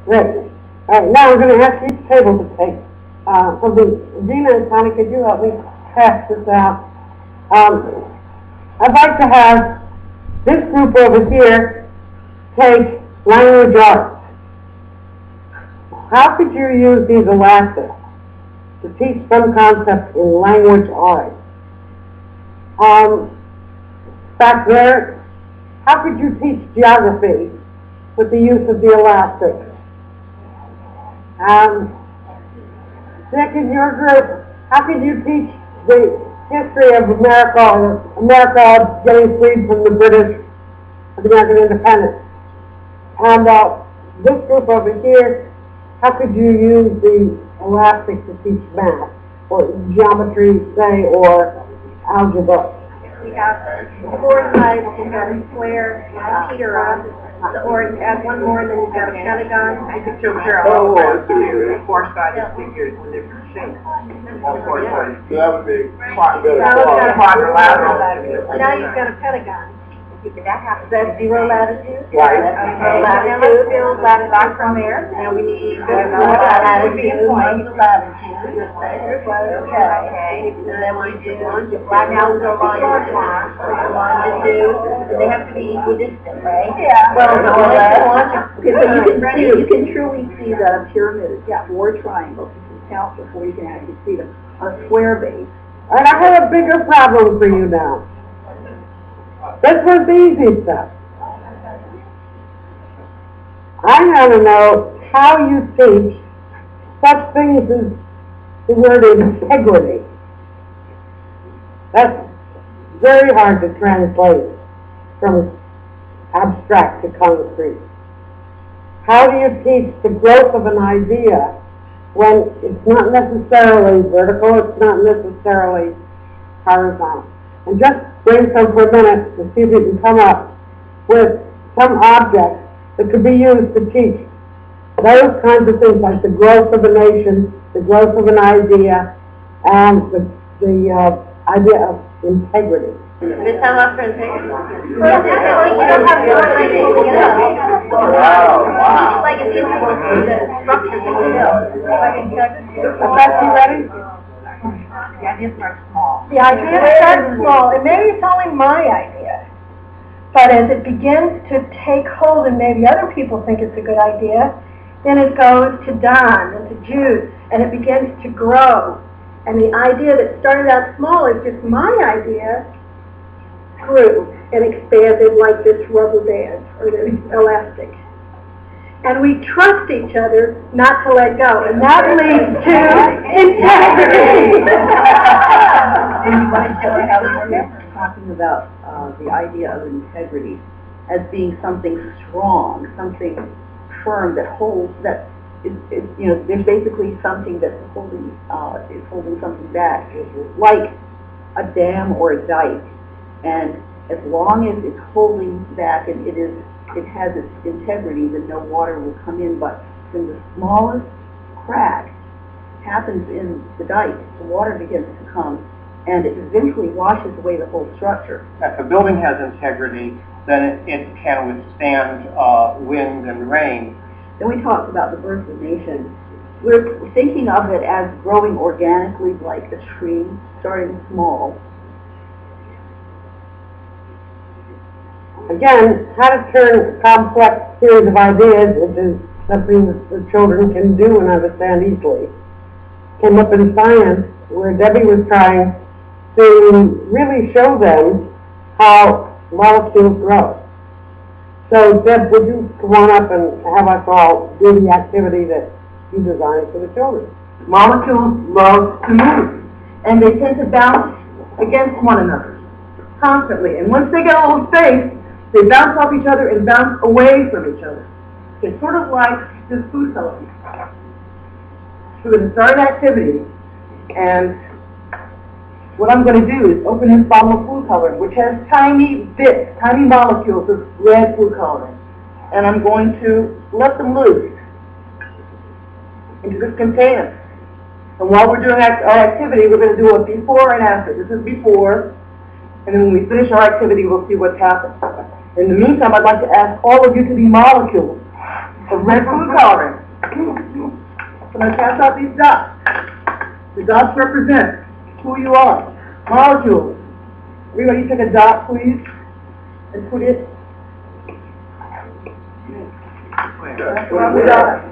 Great. All right, now we're going to ask each table to take something. Gina and Connie, could you help me pass this out? I'd like to have this group over here take language arts. How could you use these elastics to teach some concepts in language arts? Back there, how could you teach geography with the use of the elastics? Dick, in your group, how could you teach the history of America, or America getting freed from the British, the American independence? And this group over here, how could you use the elastic to teach math, or geometry, say, or algebra? We have four sides, we've got a square, teeter on, or add one more, and then you've got a pentagon. I could show Cheryl all the four-sided figures with different shapes. So that would be quadrilateral. Now you've got a pentagon. That's zero latitude? Right. Now let's build that from there. Now we need latitude, latitude. Okay. And then we do, right now we go longitude. They have to be equidistant, right? Yeah. Well, you can truly see that a pyramid is four triangles. You can count before you can actually see them. On a square base. All right, I have a bigger problem for you now. This was the easy stuff. I want to know how you teach such things as the word integrity. That's very hard to translate from abstract to concrete. How do you teach the growth of an idea when it's not necessarily vertical, it's not necessarily horizontal? And just brainstorm for a minute to see if you can come up with some object that could be used to teach those kinds of things, like the growth of a nation, the growth of an idea, and the idea of integrity. This time up for integrity? Wow. Like it's the structure that we build. Are you ready? The idea starts small. The idea starts small, and maybe it's only my idea. But as it begins to take hold and maybe other people think it's a good idea, then it goes to Don and to Jude, and it begins to grow. And the idea that started out small as just my idea grew and expanded like this rubber band or this elastic. And we trust each other not to let go, and that leads to integrity. And you want to show how we remember talking about the idea of integrity as being something strong, something firm that holds, that is, you know, there's basically something that's holding something back, like a dam or a dike. And as long as it's holding back and it has its integrity, then no water will come in. But when the smallest crack happens in the dike, the water begins to come, and it eventually washes away the whole structure. If a building has integrity, then it can withstand wind and rain. Then we talked about the birth of a nation. We're thinking of it as growing organically like a tree, starting small. Again, how to turn a complex series of ideas into something that the children can do and understand easily. Came up in science, where Debbie was trying to really show them how molecules grow. So, Deb, would you come on up and have us all do the activity that you designed for the children? Molecules love to move, and they tend to bounce against one another constantly. And once they get a little space, they bounce off each other and bounce away from each other. It's sort of like this food coloring. So we're going to start an activity, and what I'm going to do is open this bottle of food coloring, which has tiny bits, tiny molecules of red food coloring. And I'm going to let them loose into this container. And while we're doing our activity, we're going to do a before and after. This is before, and then when we finish our activity, we'll see what's happened. In the meantime, I'd like to ask all of you to be molecules of red food coloring. I'm going to pass out these dots. The dots represent who you are. Molecules. Everybody take a dot, please, and put it on the dot.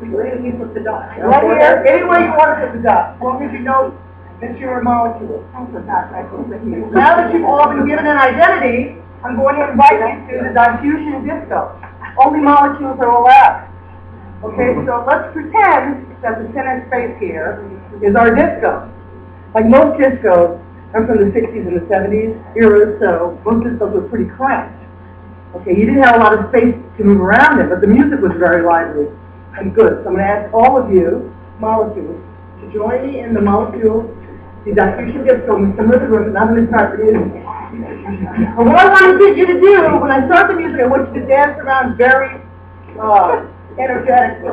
Where do you put the dot? Right here, anywhere you want to put the dot, as long as you know that you're a molecule. Now that you've all been given an identity, I'm going to invite you to the diffusion disco. Only molecules are allowed. Okay, so let's pretend that the center space here is our disco. Like most discos, I'm from the 60s and the 70s era, so most discos were pretty cramped. Okay, you didn't have a lot of space to move around in, but the music was very lively and good. So I'm going to ask all of you, molecules, to join me in the molecule, the diffusion disco in the center of the room, and I'm going to start the music. And what I want to get you to do, when I start the music, I want you to dance around very energetically.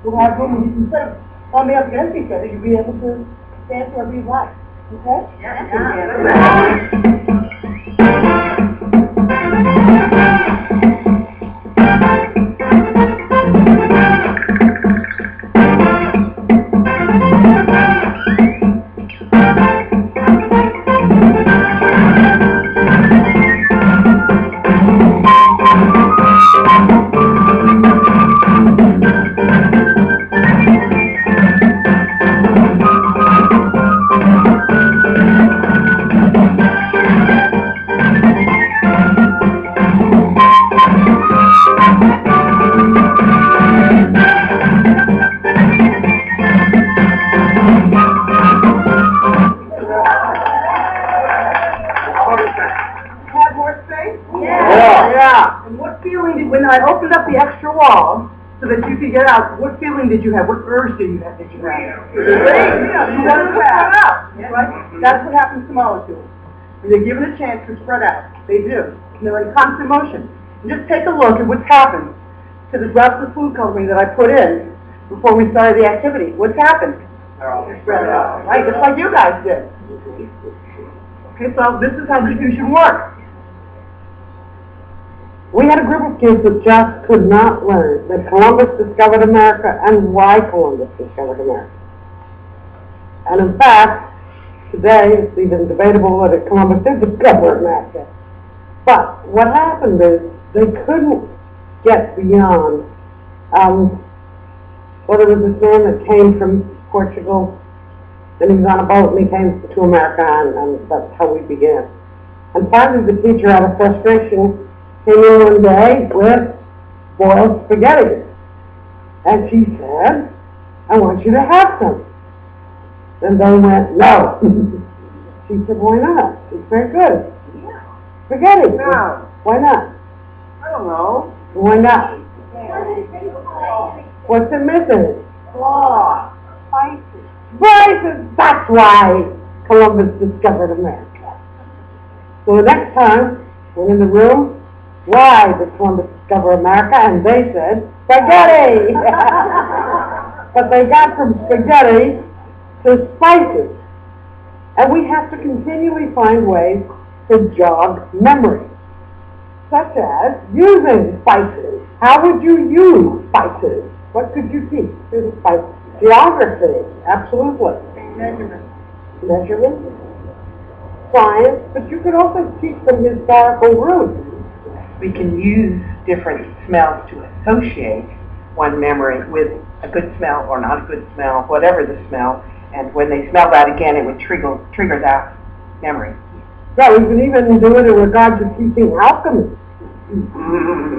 You'll have room and you can sort of on me up against each other, you'll be able to dance wherever you like. Okay? Yeah. When I opened up the extra wall so that you could get out, what feeling did you have? What urge did you have? You wanted to spread out, right? That's what happens to molecules. When they're given a chance to spread out, they do. And they're in constant motion. And just take a look at what's happened to the drops of food coloring that I put in before we started the activity. What's happened? They're spread out, right? Just like you guys did. Okay, so this is how diffusion works. We had a group of kids that just could not learn that Columbus discovered America and why Columbus discovered America. And in fact, today it's even debatable whether Columbus did discover America. But what happened is they couldn't get beyond, there was this man that came from Portugal, and he was on a boat and he came to America, and that's how we began. And finally the teacher, out of frustration, came in one day with boiled spaghetti. And she said, I want you to have some. And they went, no. She said, why not? It's very good. Spaghetti. No. Why not? I don't know. Why not? What's it missing? Spices. Spices. That's why Columbus discovered America. So the next time, we're in the room, why did Columbus discover America? And they said, spaghetti! But they got from spaghetti to spices. And we have to continually find ways to jog memory, such as using spices. How would you use spices? What could you teach through the spices? Geography, absolutely. Measurement. Science, but you could also teach them historical roots. We can use different smells to associate one memory with a good smell or not a good smell, whatever the smell, and when they smell that again, it would trigger that memory. Yeah, we can even do it in regard to teaching alchemy.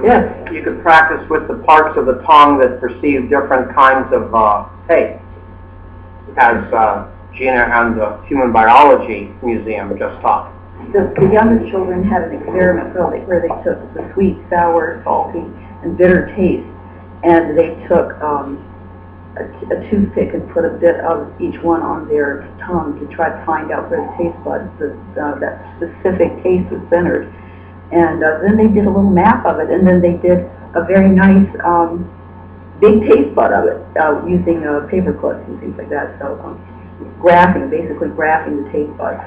Yes. You could practice with the parts of the tongue that perceive different kinds of taste, as Gina and the Human Biology Museum just taught. The younger children had an experiment where they took the sweet, sour, salty, and bitter taste, and they took a toothpick and put a bit of each one on their tongue to try to find out where the taste buds, that specific taste was centered. And then they did a little map of it, and then they did a very nice big taste bud of it using paper clips and things like that. So basically graphing the taste buds.